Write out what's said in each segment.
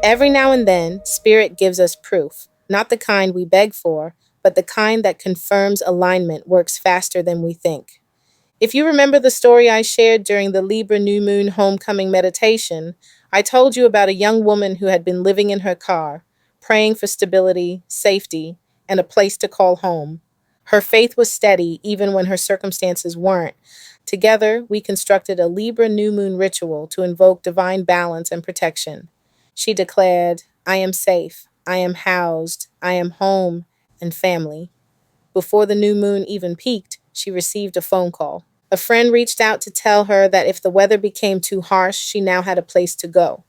Every now and then, Spirit gives us proof, not the kind we beg for, but the kind that confirms alignment works faster than we think. If you remember the story I shared during the Libra New Moon Homecoming meditation, I told you about a young woman who had been living in her car, praying for stability, safety, and a place to call home. Her faith was steady even when her circumstances weren't. Together, we constructed a Libra New Moon ritual to invoke divine balance and protection. She declared, "I am safe, I am housed, I am home and family." Before the new moon even peaked, she received a phone call. A friend reached out to tell her that if the weather became too harsh, she now had a place to go.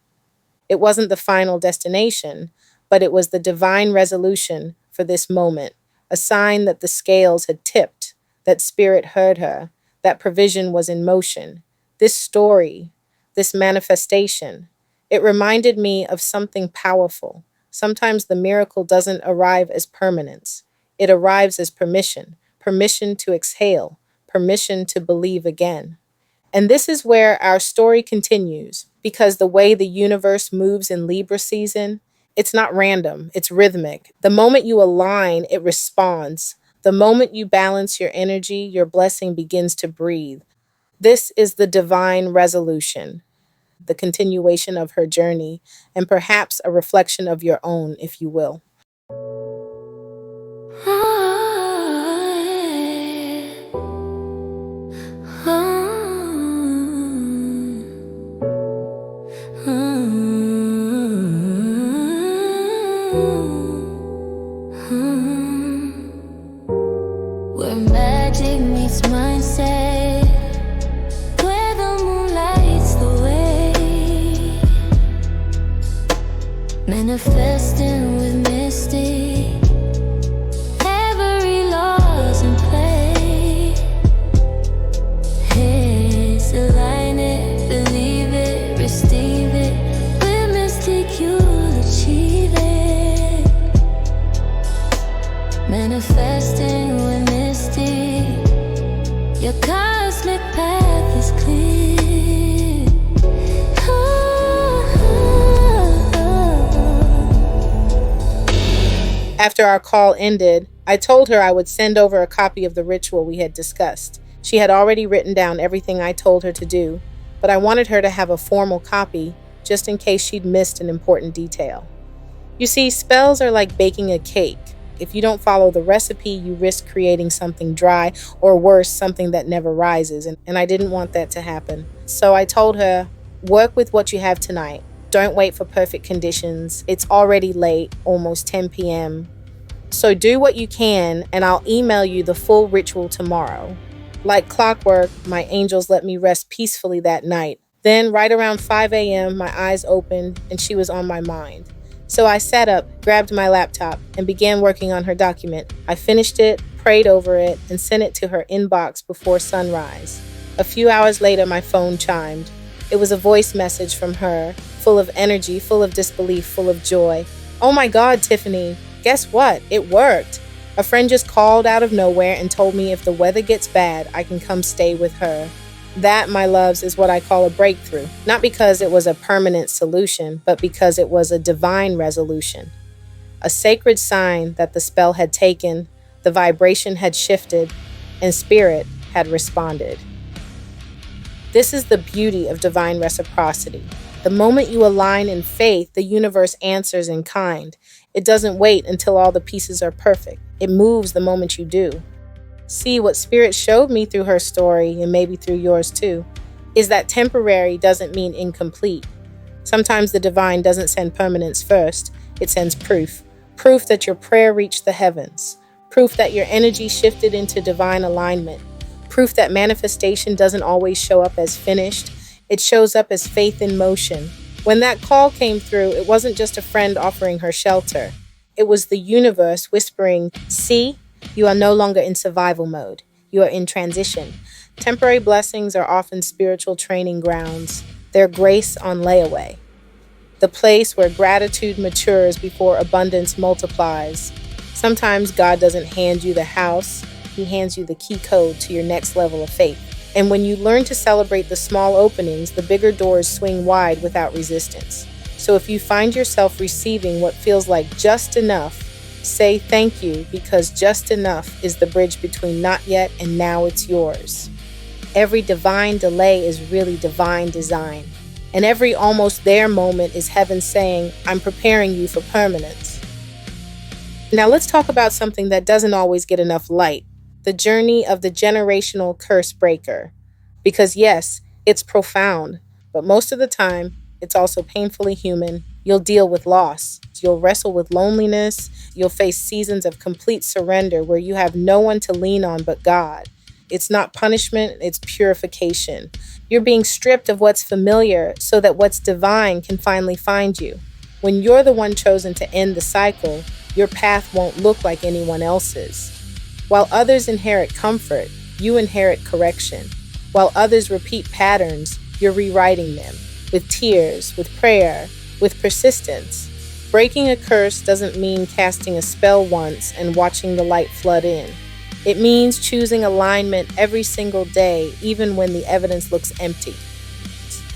It wasn't the final destination, but it was the divine resolution for this moment, a sign that the scales had tipped, that Spirit heard her, that provision was in motion. This story, this manifestation, it reminded me of something powerful. Sometimes the miracle doesn't arrive as permanence. It arrives as permission, permission to exhale, permission to believe again. And this is where our story continues, because the way the universe moves in Libra season, it's not random, it's rhythmic. The moment you align, it responds. The moment you balance your energy, your blessing begins to breathe. This is the divine resolution, the continuation of her journey, and perhaps a reflection of your own, if you will. Where magic meets mindset, where the moon lights the way, manifesting with Mystique, every law's in play. It's align it, believe it, receive it. With Mystique you'll achieve it. Manifesting with Mystique, your cosmic path is clear. After our call ended, I told her I would send over a copy of the ritual we had discussed. She had already written down everything I told her to do, but I wanted her to have a formal copy just in case she'd missed an important detail. You see, spells are like baking a cake. If you don't follow the recipe, you risk creating something dry, or worse, something that never rises, and I didn't want that to happen. So I told her, work with what you have tonight. Don't wait for perfect conditions. It's already late, almost 10 p.m. So do what you can, and I'll email you the full ritual tomorrow. Like clockwork, my angels let me rest peacefully that night. Then, right around 5 a.m., my eyes opened, and she was on my mind. So I sat up, grabbed my laptop, and began working on her document. I finished it, prayed over it, and sent it to her inbox before sunrise. A few hours later, my phone chimed. It was a voice message from her, full of energy, full of disbelief, full of joy. "Oh my God, Tiffany, guess what? It worked. A friend just called out of nowhere and told me if the weather gets bad, I can come stay with her." That, my loves, is what I call a breakthrough. Not because it was a permanent solution, but because it was a divine resolution. A sacred sign that the spell had taken, the vibration had shifted, and Spirit had responded. This is the beauty of divine reciprocity. The moment you align in faith, the universe answers in kind. It doesn't wait until all the pieces are perfect. It moves the moment you do. See, what Spirit showed me through her story, and maybe through yours too, is that temporary doesn't mean incomplete. Sometimes the divine doesn't send permanence first. It sends proof. Proof that your prayer reached the heavens. Proof that your energy shifted into divine alignment. Proof that manifestation doesn't always show up as finished. It shows up as faith in motion. When that call came through, it wasn't just a friend offering her shelter. It was the universe whispering, "See, you are no longer in survival mode. You are in transition." Temporary blessings are often spiritual training grounds. They're grace on layaway. The place where gratitude matures before abundance multiplies. Sometimes God doesn't hand you the house. He hands you the key code to your next level of faith. And when you learn to celebrate the small openings, the bigger doors swing wide without resistance. So if you find yourself receiving what feels like just enough, say thank you, because just enough is the bridge between not yet and now it's yours. Every divine delay is really divine design. And every almost there moment is heaven saying, I'm preparing you for permanence. Now let's talk about something that doesn't always get enough light: the journey of the generational curse breaker. Because yes, it's profound, but most of the time, it's also painfully human. You'll deal with loss. You'll wrestle with loneliness. You'll face seasons of complete surrender where you have no one to lean on but God. It's not punishment, it's purification. You're being stripped of what's familiar so that what's divine can finally find you. When you're the one chosen to end the cycle, your path won't look like anyone else's. While others inherit comfort, you inherit correction. While others repeat patterns, you're rewriting them with tears, with prayer, with persistence. Breaking a curse doesn't mean casting a spell once and watching the light flood in. It means choosing alignment every single day, even when the evidence looks empty.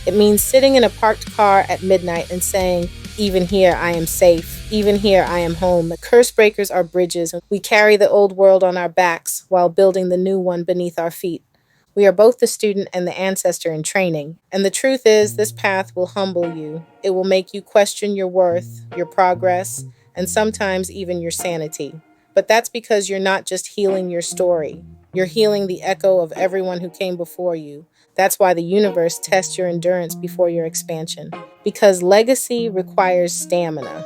It means sitting in a parked car at midnight and saying, even here I am safe, even here I am home. Curse breakers are bridges, and we carry the old world on our backs while building the new one beneath our feet. We are both the student and the ancestor in training. And the truth is, this path will humble you. It will make you question your worth, your progress, and sometimes even your sanity. But that's because you're not just healing your story. You're healing the echo of everyone who came before you. That's why the universe tests your endurance before your expansion. Because legacy requires stamina.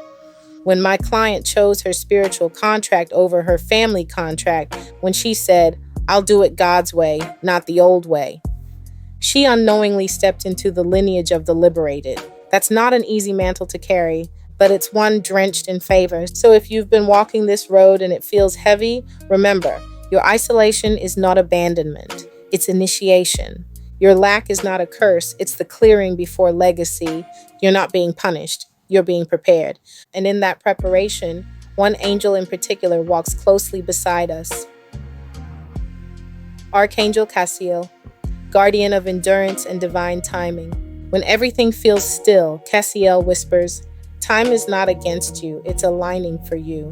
When my client chose her spiritual contract over her family contract, when she said, I'll do it God's way, not the old way, she unknowingly stepped into the lineage of the liberated. That's not an easy mantle to carry, but it's one drenched in favor. So if you've been walking this road and it feels heavy, remember, your isolation is not abandonment, it's initiation. Your lack is not a curse, it's the clearing before legacy. You're not being punished, you're being prepared. And in that preparation, one angel in particular walks closely beside us. Archangel Cassiel, guardian of endurance and divine timing. When everything feels still, Cassiel whispers, time is not against you, it's aligning for you.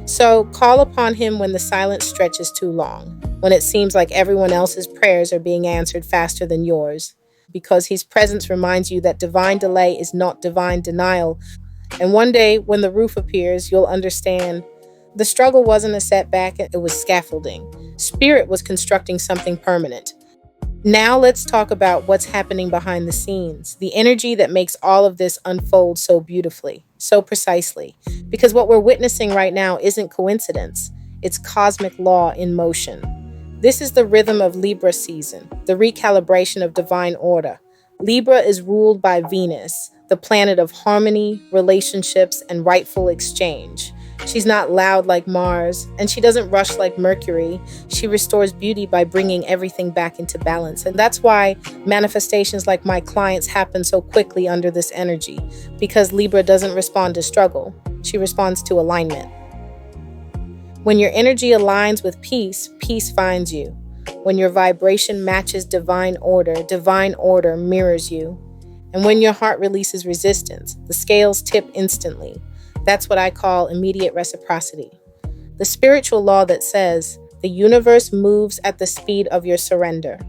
So call upon him when the silence stretches too long, when it seems like everyone else's prayers are being answered faster than yours, because his presence reminds you that divine delay is not divine denial. And one day, when the roof appears, you'll understand the struggle wasn't a setback, it was scaffolding. Spirit was constructing something permanent. Now let's talk about what's happening behind the scenes, the energy that makes all of this unfold so beautifully, so precisely. Because what we're witnessing right now isn't coincidence, it's cosmic law in motion. This is the rhythm of Libra season, the recalibration of divine order. Libra is ruled by Venus, the planet of harmony, relationships, and rightful exchange. She's not loud like Mars, and she doesn't rush like Mercury. She restores beauty by bringing everything back into balance. And that's why manifestations like my clients happen so quickly under this energy, because Libra doesn't respond to struggle. She responds to alignment. When your energy aligns with peace, peace finds you. When your vibration matches divine order mirrors you. And when your heart releases resistance, the scales tip instantly. That's what I call immediate reciprocity. The spiritual law that says the universe moves at the speed of your surrender.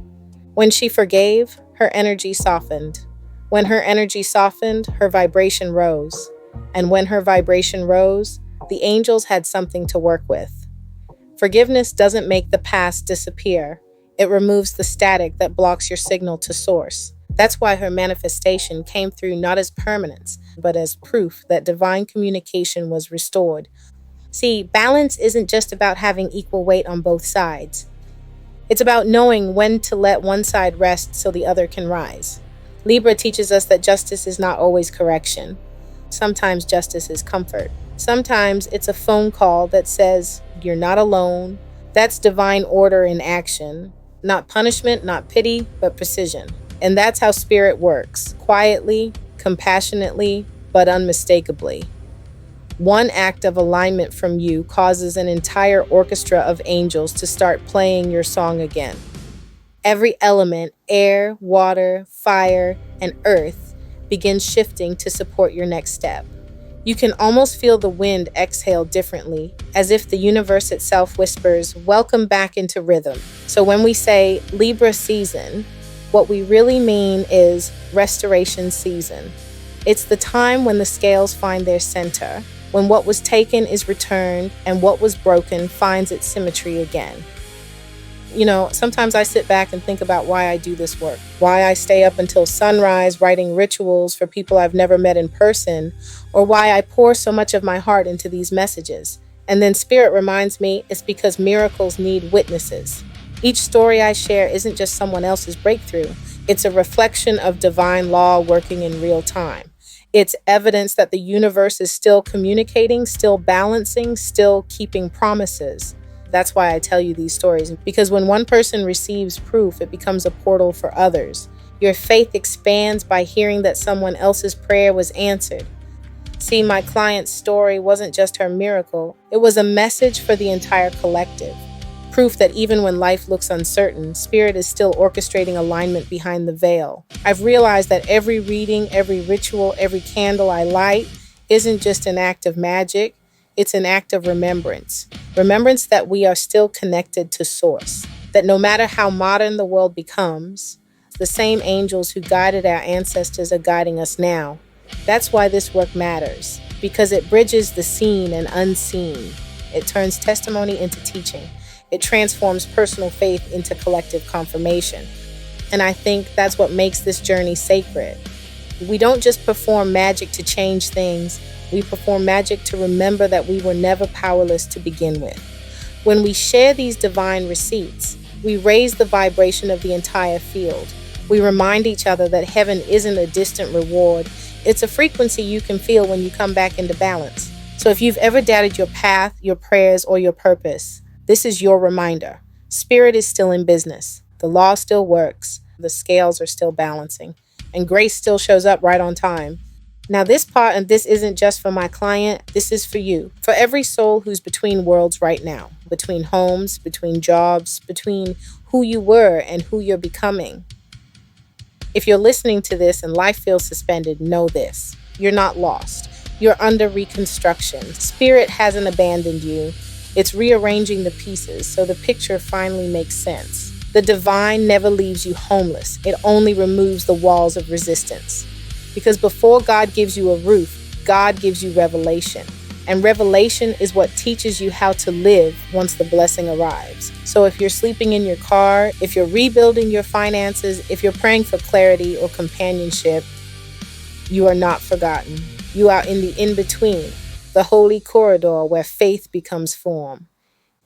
When she forgave, her energy softened. When her energy softened, her vibration rose. And when her vibration rose, the angels had something to work with. Forgiveness doesn't make the past disappear. It removes the static that blocks your signal to source. That's why her manifestation came through not as permanence, but as proof that divine communication was restored. See, balance isn't just about having equal weight on both sides. It's about knowing when to let one side rest so the other can rise. Libra teaches us that justice is not always correction. Sometimes justice is comfort. Sometimes it's a phone call that says, you're not alone. That's divine order in action. Not punishment, not pity, but precision. And that's how spirit works, quietly, compassionately, but unmistakably. One act of alignment from you causes an entire orchestra of angels to start playing your song again. Every element, air, water, fire, and earth, begins shifting to support your next step. You can almost feel the wind exhale differently, as if the universe itself whispers, "Welcome back into rhythm." So when we say Libra season, what we really mean is restoration season. It's the time when the scales find their center, when what was taken is returned and what was broken finds its symmetry again. Sometimes I sit back and think about why I do this work, why I stay up until sunrise writing rituals for people I've never met in person, or why I pour so much of my heart into these messages. And then Spirit reminds me it's because miracles need witnesses. Each story I share isn't just someone else's breakthrough, it's a reflection of divine law working in real time. It's evidence that the universe is still communicating, still balancing, still keeping promises. That's why I tell you these stories, because when one person receives proof, it becomes a portal for others. Your faith expands by hearing that someone else's prayer was answered. See, my client's story wasn't just her miracle, it was a message for the entire collective. Proof that even when life looks uncertain, Spirit is still orchestrating alignment behind the veil. I've realized that every reading, every ritual, every candle I light isn't just an act of magic, it's an act of remembrance. Remembrance that we are still connected to Source. That no matter how modern the world becomes, the same angels who guided our ancestors are guiding us now. That's why this work matters, because it bridges the seen and unseen. It turns testimony into teaching. It transforms personal faith into collective confirmation. And I think that's what makes this journey sacred. We don't just perform magic to change things, we perform magic to remember that we were never powerless to begin with. When we share these divine receipts, we raise the vibration of the entire field. We remind each other that heaven isn't a distant reward, it's a frequency you can feel when you come back into balance. So if you've ever doubted your path, your prayers, or your purpose, this is your reminder. Spirit is still in business. The law still works. The scales are still balancing. And grace still shows up right on time. Now this part, and this isn't just for my client, this is for you. For every soul who's between worlds right now. Between homes, between jobs, between who you were and who you're becoming. If you're listening to this and life feels suspended, know this. You're not lost. You're under reconstruction. Spirit hasn't abandoned you. It's rearranging the pieces so the picture finally makes sense. The divine never leaves you homeless. It only removes the walls of resistance. Because before God gives you a roof, God gives you revelation. And revelation is what teaches you how to live once the blessing arrives. So if you're sleeping in your car, if you're rebuilding your finances, if you're praying for clarity or companionship, you are not forgotten. You are in the in-between, the holy corridor where faith becomes form.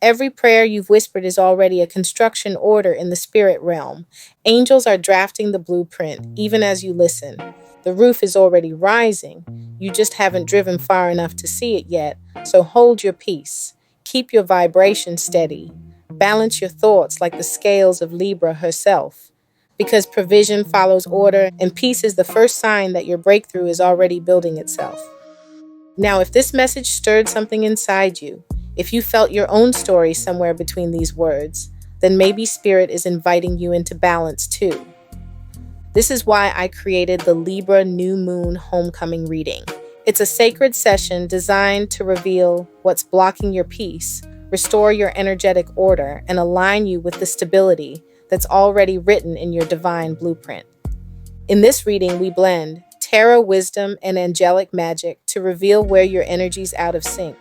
Every prayer you've whispered is already a construction order in the spirit realm. Angels are drafting the blueprint, even as you listen. The roof is already rising. You just haven't driven far enough to see it yet. So hold your peace. Keep your vibration steady. Balance your thoughts like the scales of Libra herself. Because provision follows order, and peace is the first sign that your breakthrough is already building itself. Now, if this message stirred something inside you, if you felt your own story somewhere between these words, then maybe Spirit is inviting you into balance too. This is why I created the Libra New Moon Homecoming reading. It's a sacred session designed to reveal what's blocking your peace, restore your energetic order, and align you with the stability that's already written in your divine blueprint. In this reading, we blend tarot wisdom and angelic magic to reveal where your energy's out of sync.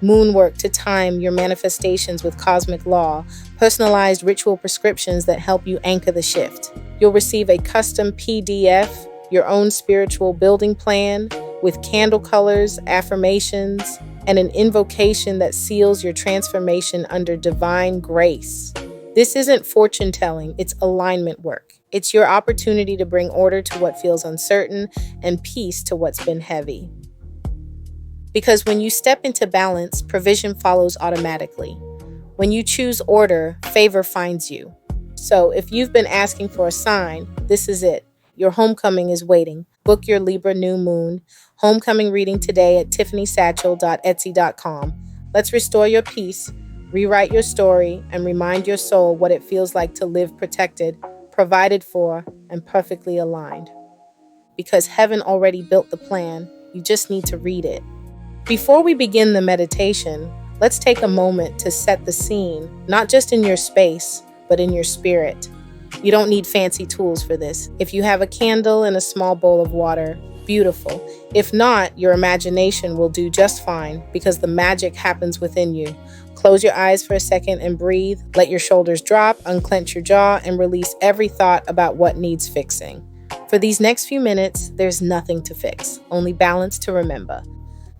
Moonwork to time your manifestations with cosmic law, personalized ritual prescriptions that help you anchor the shift. You'll receive a custom PDF, your own spiritual building plan, with candle colors, affirmations, and an invocation that seals your transformation under divine grace. This isn't fortune telling, it's alignment work. It's your opportunity to bring order to what feels uncertain and peace to what's been heavy. Because when you step into balance, provision follows automatically. When you choose order, favor finds you. So if you've been asking for a sign, this is it. Your homecoming is waiting. Book your Libra New Moon Homecoming reading today at tiffanySatchel.etsy.com. Let's restore your peace, rewrite your story, and remind your soul what it feels like to live protected, provided for, and perfectly aligned. because heaven already built the plan. You just need to read it. Before we begin the meditation, let's take a moment to set the scene, not just in your space, but in your spirit. You don't need fancy tools for this. If you have a candle and a small bowl of water, beautiful. If not, your imagination will do just fine because the magic happens within you. Close your eyes for a second and breathe. Let your shoulders drop, unclench your jaw, and release every thought about what needs fixing. For these next few minutes, there's nothing to fix, only balance to remember.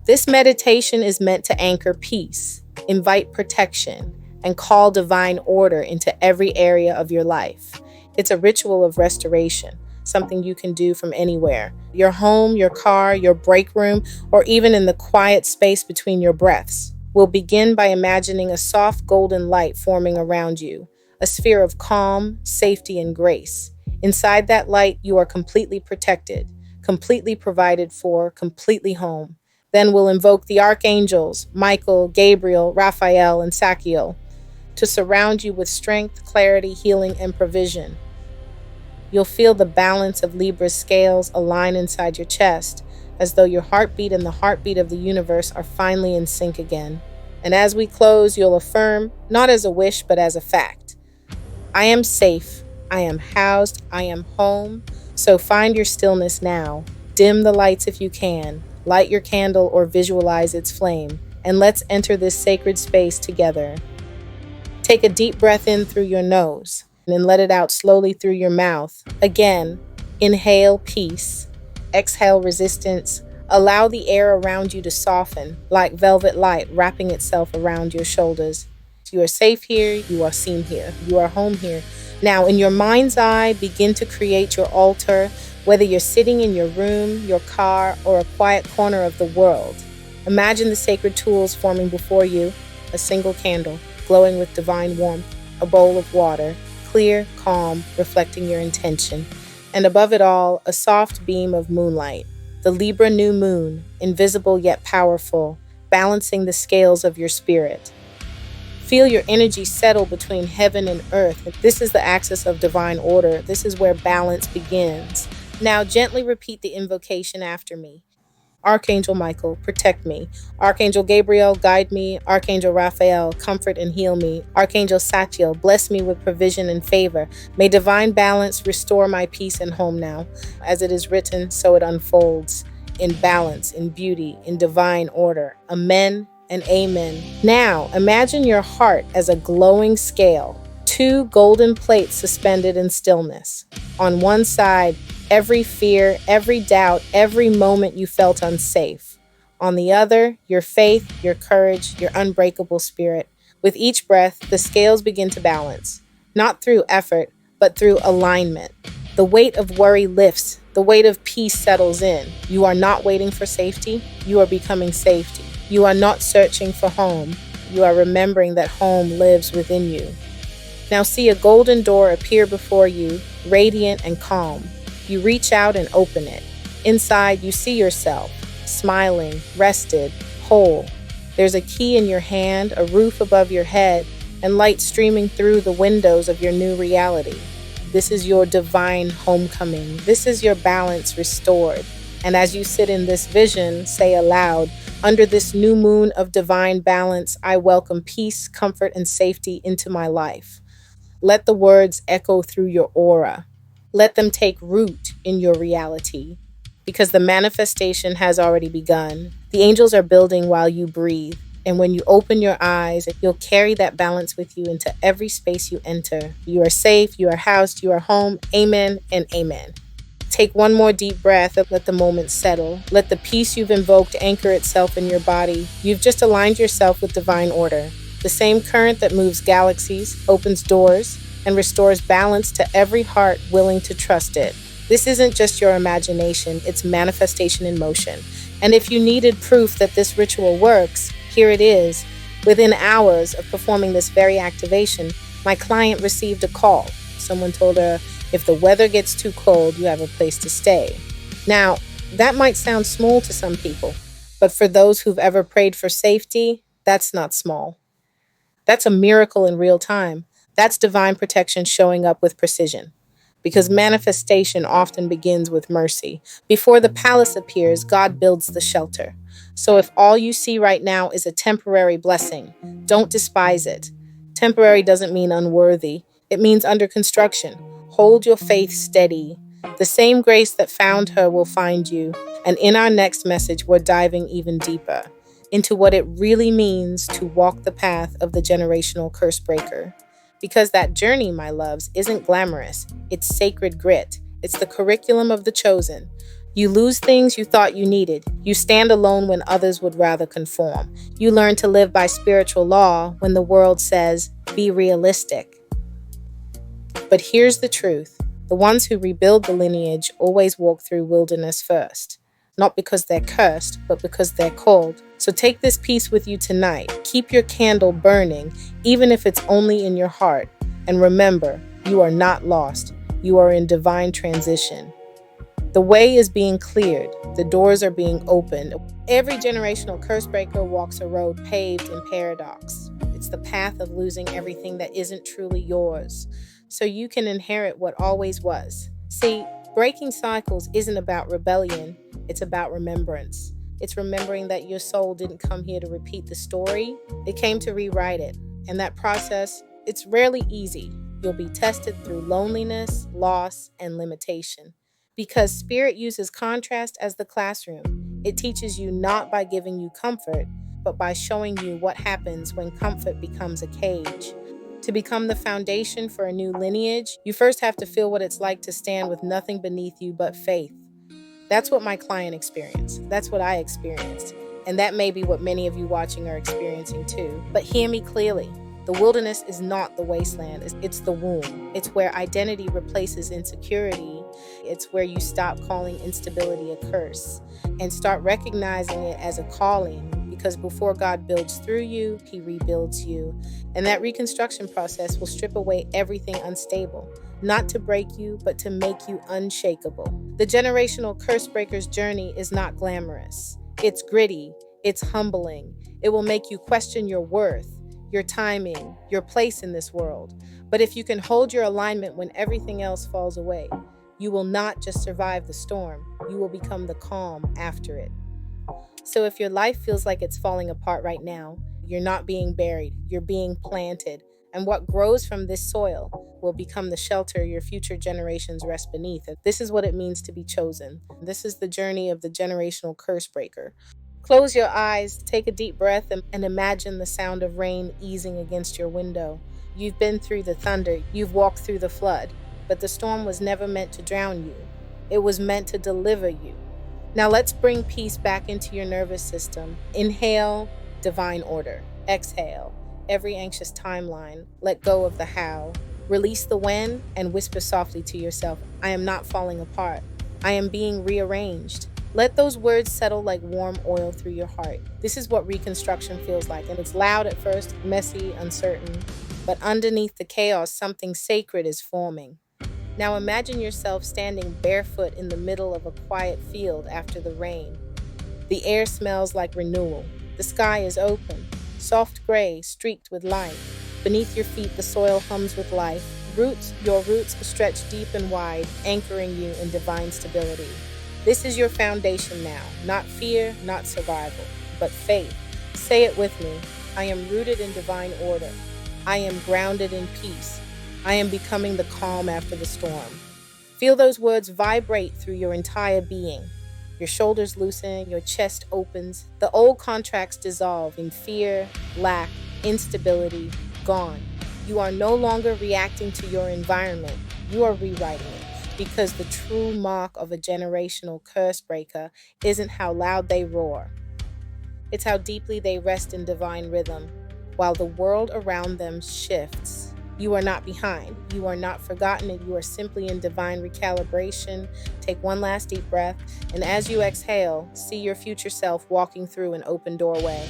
This meditation is meant to anchor peace, invite protection, and call divine order into every area of your life. It's a ritual of restoration, something you can do from anywhere. Your home, your car, your break room, or even in the quiet space between your breaths. We'll begin by imagining a soft golden light forming around you, a sphere of calm, safety, and grace. Inside that light, you are completely protected, completely provided for, completely home. Then we'll invoke the archangels, Michael, Gabriel, Raphael, and Sachiel, to surround you with strength, clarity, healing, and provision. You'll feel the balance of Libra's scales align inside your chest, as though your heartbeat and the heartbeat of the universe are finally in sync again. And as we close, you'll affirm, not as a wish, but as a fact. I am safe, I am housed, I am home, so find your stillness now. Dim the lights if you can, light your candle or visualize its flame, and let's enter this sacred space together. Take a deep breath in through your nose, and let it out slowly through your mouth. Again, inhale peace, exhale resistance. Allow the air around you to soften, like velvet light wrapping itself around your shoulders. You are safe here, you are seen here, you are home here. Now, in your mind's eye, begin to create your altar, whether you're sitting in your room, your car, or a quiet corner of the world. Imagine the sacred tools forming before you: a single candle, glowing with divine warmth, a bowl of water, clear, calm, reflecting your intention, and above it all, a soft beam of moonlight. The Libra New Moon, invisible yet powerful, balancing the scales of your spirit. Feel your energy settle between heaven and earth. This is the axis of divine order. This is where balance begins. Now gently repeat the invocation after me. Archangel Michael, protect me. Archangel Gabriel, guide me. Archangel Raphael, comfort and heal me. Archangel Sachiel, bless me with provision and favor. May divine balance restore my peace and home now. As it is written, so it unfolds. In balance, in beauty, in divine order. Amen and amen. Now, imagine your heart as a glowing scale. 2 golden plates suspended in stillness. On one side, every fear, every doubt, every moment you felt unsafe. On the other, your faith, your courage, your unbreakable spirit. With each breath, the scales begin to balance, not through effort, but through alignment. The weight of worry lifts, the weight of peace settles in. You are not waiting for safety, you are becoming safety. You are not searching for home, you are remembering that home lives within you. Now see a golden door appear before you, radiant and calm. You reach out and open it. Inside, you see yourself, smiling, rested, whole. There's a key in your hand, a roof above your head, and light streaming through the windows of your new reality. This is your divine homecoming. This is your balance restored. And as you sit in this vision, say aloud, under this new moon of divine balance, I welcome peace, comfort, and safety into my life. Let the words echo through your aura. Let them take root in your reality, because the manifestation has already begun. The angels are building while you breathe, and when you open your eyes, you'll carry that balance with you into every space you enter. You are safe, you are housed, you are home. Amen and amen. Take one more deep breath and let the moment settle. Let the peace you've invoked anchor itself in your body. You've just aligned yourself with divine order. The same current that moves galaxies, opens doors, and restores balance to every heart willing to trust it. This isn't just your imagination, it's manifestation in motion. And if you needed proof that this ritual works, here it is. Within hours of performing this very activation, my client received a call. Someone told her, if the weather gets too cold, you have a place to stay. Now, that might sound small to some people, but for those who've ever prayed for safety, that's not small. That's a miracle in real time. That's divine protection showing up with precision. because manifestation often begins with mercy. Before the palace appears, God builds the shelter. So if all you see right now is a temporary blessing, don't despise it. Temporary doesn't mean unworthy, it means under construction. Hold your faith steady. The same grace that found her will find you. And in our next message, we're diving even deeper into what it really means to walk the path of the generational curse breaker. Because that journey, my loves, isn't glamorous. It's sacred grit. It's the curriculum of the chosen. You lose things you thought you needed. You stand alone when others would rather conform. You learn to live by spiritual law when the world says, be realistic. But here's the truth. The ones who rebuild the lineage always walk through wilderness first. Not because they're cursed, but because they're called. So take this piece with you tonight. Keep your candle burning, even if it's only in your heart. And remember, you are not lost. You are in divine transition. The way is being cleared. The doors are being opened. Every generational curse breaker walks a road paved in paradox. It's the path of losing everything that isn't truly yours, so you can inherit what always was. See, breaking cycles isn't about rebellion, it's about remembrance. It's remembering that your soul didn't come here to repeat the story, it came to rewrite it. And that process, it's rarely easy. You'll be tested through loneliness, loss, and limitation. Because spirit uses contrast as the classroom. It teaches you not by giving you comfort, but by showing you what happens when comfort becomes a cage. To become the foundation for a new lineage, you first have to feel what it's like to stand with nothing beneath you but faith. That's what my client experienced. That's what I experienced. And that may be what many of you watching are experiencing too. But hear me clearly. The wilderness is not the wasteland. It's the womb. It's where identity replaces insecurity. It's where you stop calling instability a curse and start recognizing it as a calling. Because before God builds through you, he rebuilds you. And that reconstruction process will strip away everything unstable, not to break you, but to make you unshakable. The generational curse breaker's journey is not glamorous. It's gritty. It's humbling. It will make you question your worth, your timing, your place in this world. But if you can hold your alignment when everything else falls away, you will not just survive the storm, you will become the calm after it. So if your life feels like it's falling apart right now, you're not being buried, you're being planted. And what grows from this soil will become the shelter your future generations rest beneath. This is what it means to be chosen. This is the journey of the generational curse breaker. Close your eyes, take a deep breath, and imagine the sound of rain easing against your window. You've been through the thunder, you've walked through the flood, but the storm was never meant to drown you. It was meant to deliver you. Now let's bring peace back into your nervous system. Inhale, divine order. Exhale, every anxious timeline. Let go of the how. Release the when and whisper softly to yourself, I am not falling apart. I am being rearranged. Let those words settle like warm oil through your heart. This is what reconstruction feels like, and it's loud at first, messy, uncertain, but underneath the chaos, something sacred is forming. Now imagine yourself standing barefoot in the middle of a quiet field after the rain. The air smells like renewal. The sky is open, soft gray, streaked with light. Beneath your feet, the soil hums with life. Your roots stretch deep and wide, anchoring you in divine stability. This is your foundation now, not fear, not survival, but faith. Say it with me. I am rooted in divine order. I am grounded in peace. I am becoming the calm after the storm. Feel those words vibrate through your entire being. Your shoulders loosen, your chest opens. The old contracts dissolve in fear, lack, instability, gone. You are no longer reacting to your environment. You are rewriting it. Because the true mark of a generational curse breaker isn't how loud they roar. It's how deeply they rest in divine rhythm, while the world around them shifts. You are not behind. You are not forgotten, and you are simply in divine recalibration. Take one last deep breath, and as you exhale, see your future self walking through an open doorway.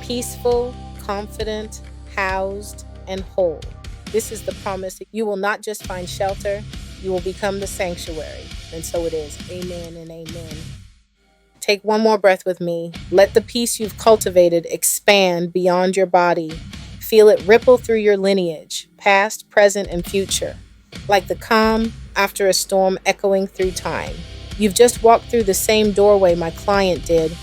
Peaceful, confident, housed, and whole. This is the promise that you will not just find shelter, you will become the sanctuary. And so it is. Amen and amen. Take one more breath with me. Let the peace you've cultivated expand beyond your body. Feel it ripple through your lineage, past, present, and future. like the calm after a storm echoing through time. You've just walked through the same doorway my client did,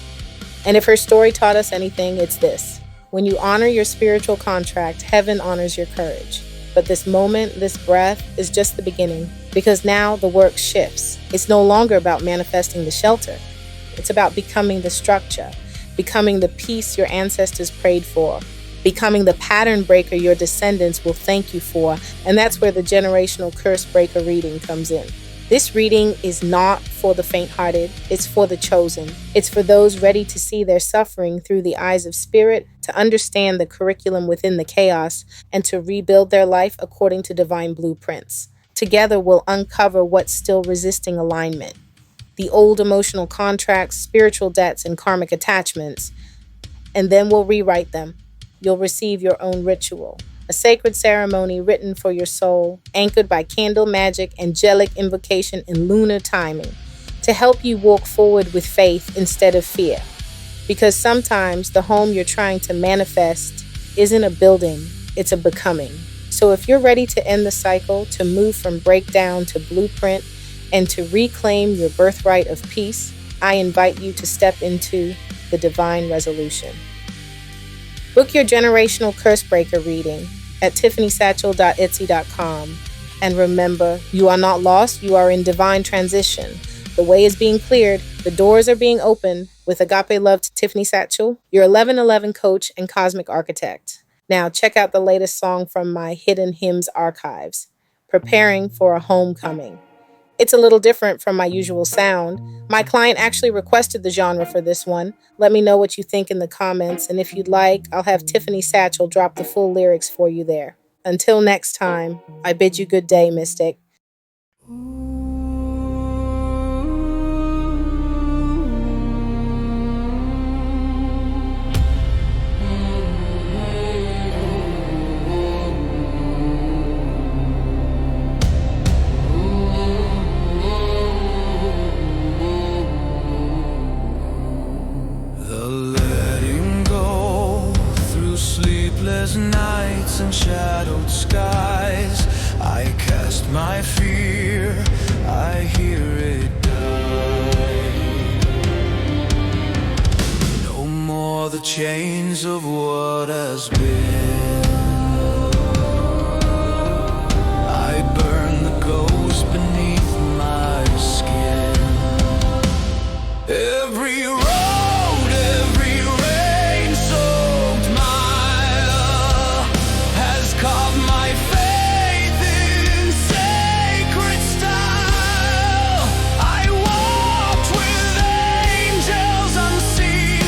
and if her story taught us anything, it's this. When you honor your spiritual contract, heaven honors your courage. But this moment, this breath, is just the beginning, because now the work shifts. It's no longer about manifesting the shelter. It's about becoming the structure, becoming the peace your ancestors prayed for, becoming the pattern breaker your descendants will thank you for, and that's where the generational curse breaker reading comes in. This reading is not for the faint-hearted, it's for the chosen. It's for those ready to see their suffering through the eyes of spirit, to understand the curriculum within the chaos, and to rebuild their life according to divine blueprints. Together we'll uncover what's still resisting alignment. The old emotional contracts, spiritual debts, and karmic attachments, and then we'll rewrite them. You'll receive your own ritual, a sacred ceremony written for your soul, anchored by candle magic, angelic invocation, and lunar timing, to help you walk forward with faith instead of fear. Because sometimes the home you're trying to manifest isn't a building, it's a becoming. So if you're ready to end the cycle, to move from breakdown to blueprint, and to reclaim your birthright of peace, I invite you to step into the divine resolution. Book your generational curse breaker reading at tiffanysatchel.etsy.com. And remember, you are not lost, you are in divine transition. The way is being cleared, the doors are being opened. With agape love to Tiffany Satchel, your 1111 coach and cosmic architect. Now check out the latest song from my Hidden Hymns archives, Preparing for a Homecoming. It's a little different from my usual sound. My client actually requested the genre for this one. Let me know what you think in the comments, and if you'd like, I'll have Tiffany Satchel drop the full lyrics for you there. Until next time, I bid you good day, Mystic. Nights and shadowed skies, I cast my fear, I hear it die. No more the chains of what has been. I burn the ghost beneath my skin. Every road, every rain soaked mile has carved my faith in sacred style. I walked with angels unseen,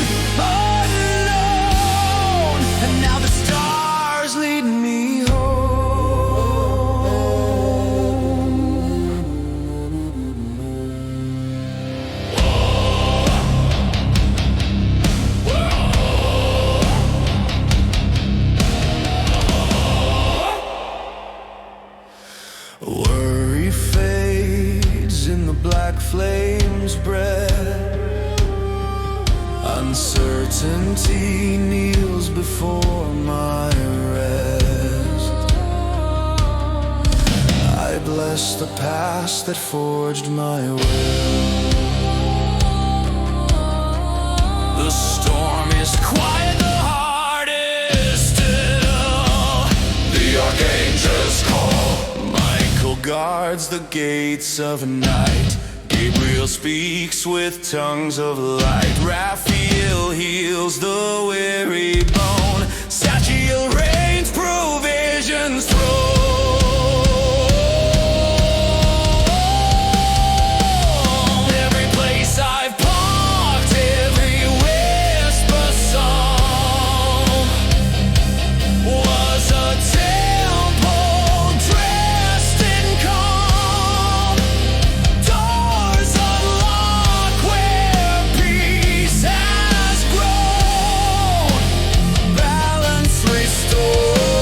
unknown, and now the stars lead me Worry fades in the black flames breath. Uncertainty kneels before my rest. I bless the past that forged my will. The storm is quiet, the heart is still. The archangels call. Michael guards the gates of night. Gabriel speaks with tongues of light. Raphael heals the weary bone. Sachiel rains provisions through. Every place I've parked, every whisper song was a temple dressed in calm. Doors unlock where peace has grown. Balance restored.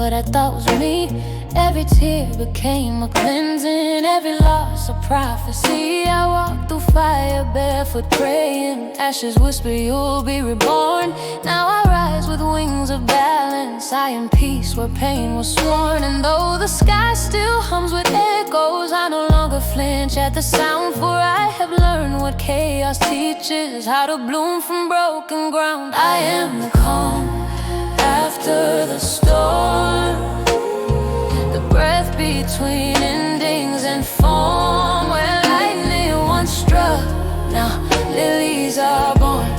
what I thought was me. Every tear became a cleansing, every loss a prophecy. I walked through fire barefoot praying, ashes whisper you'll be reborn. Now I rise with wings of balance, I am peace where pain was sworn. And though the sky still hums with echoes, I no longer flinch at the sound, for I have learned what chaos teaches, how to bloom from broken ground. I am the calm after the storm, the breath between endings and form. Where lightning once struck, now lilies are born.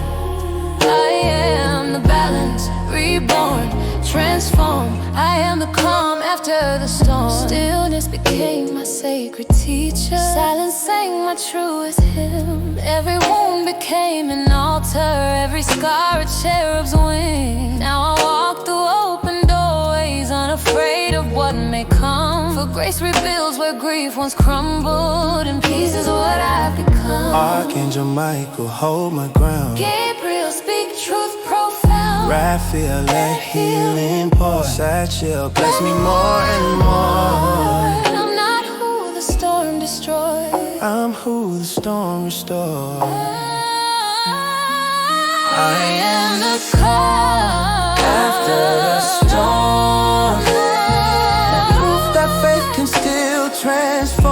I am the balance, reborn, transformed. I am the calm after the storm. Stillness became my sacred teacher, silence sang my truest hymn. Every wound became an altar, every scar a cherub's wing. Now I walk through open doorways, unafraid of what may come. For grace rebuilds where grief once crumbled, and peace is what I've become. Archangel Michael, hold my ground. Gabriel, speak truth profound. Raphael, let healing pour. Satchel, bless me more and more. And I'm not who the storm destroyed, I'm who the storm restored. I am the calm After the storm, proof that faith can still transform.